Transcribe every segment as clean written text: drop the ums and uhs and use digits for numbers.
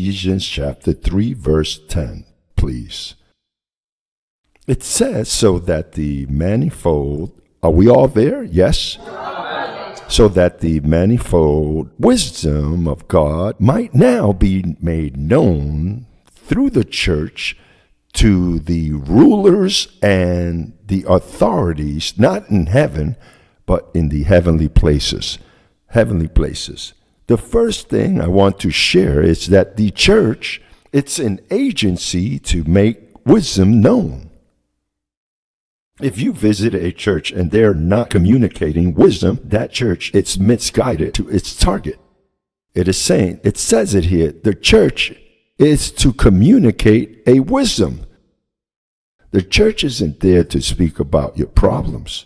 Ephesians chapter 3, verse 10, please. It says, so that the manifold, are we all there? Yes? So that the manifold wisdom of God might now be made known through the church to the rulers and the authorities, not in heaven, but in the heavenly places. Heavenly places. The first thing I want to share is that the church, it's an agency to make wisdom known. If you visit a church and they're not communicating wisdom, that church, it's misguided to its target. It is saying, it says it here, the church is to communicate a wisdom. The church isn't there to speak about your problems.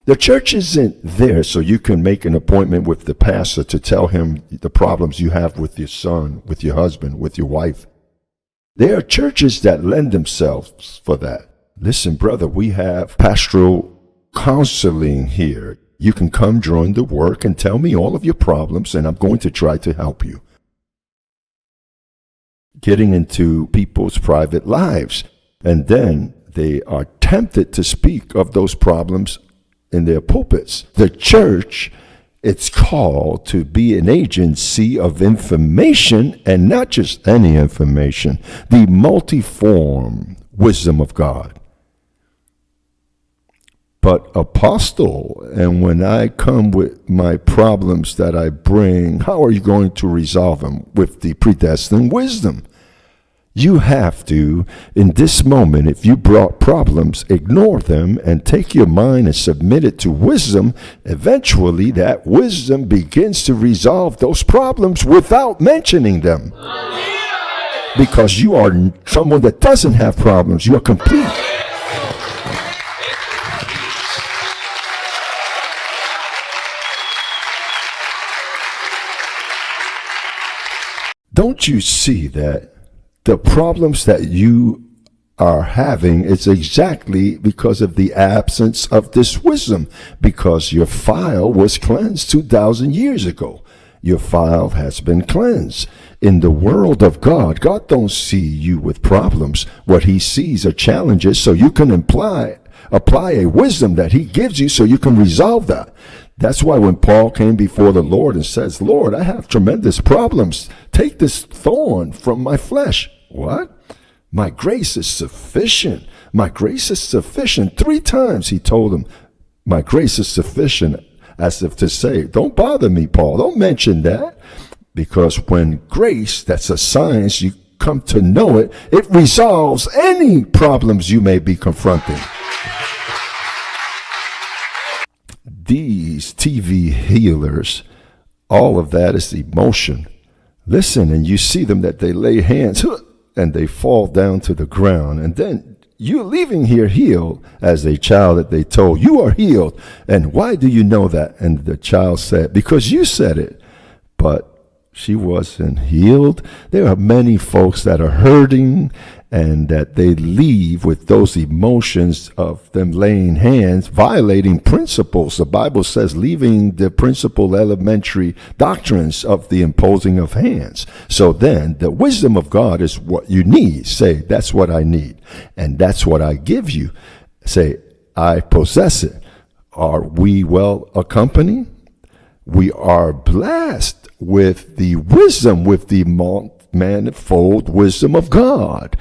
The church isn't there so you can make an appointment with the pastor to tell him the problems you have with your son, with your husband, with your wife. There are churches that lend themselves for that. Listen, brother, we have pastoral counseling here. You can come join the work and tell me all of your problems, and I'm going to try to help you. Getting into people's private lives, and then they are tempted to speak of those problems in their pulpits. The church, it's called to be an agency of information, and not just any information, the multiform wisdom of God. But apostle, and when I come with my problems that I bring, how are you going to resolve them? With the predestined wisdom. You have to, in this moment, if you brought problems, ignore them and take your mind and submit it to wisdom. Eventually, that wisdom begins to resolve those problems without mentioning them. Because you are someone that doesn't have problems. You are complete. Don't you see that? The problems that you are having is exactly because of the absence of this wisdom, because your file was cleansed 2,000 years ago. Your file has been cleansed. In the world of God, God don't see you with problems. What he sees are challenges, so you can apply a wisdom that he gives you so you can resolve that. That's why when Paul came before the Lord and says, Lord, I have tremendous problems. Take this thorn from my flesh. What? My grace is sufficient. My grace is sufficient. 3 times he told him, my grace is sufficient, as if to say, don't bother me, Paul. Don't mention that. Because when grace, that's a science, you come to know it, it resolves any problems you may be confronting. These TV healers, all of that is emotion. Listen, and you see them that they lay hands and they fall down to the ground. And then you're leaving here healed as a child that they told, you are healed. And why do you know that? And the child said, because you said it. But she wasn't healed. There are many folks that are hurting and that they leave with those emotions of them laying hands, violating principles. The Bible says leaving the principal elementary doctrines of the imposing of hands. So then the wisdom of God is what you need. Say, that's what I need. And that's what I give you. Say, I possess it. Are we well accompanied? We are blessed with the wisdom, with the manifold wisdom of God.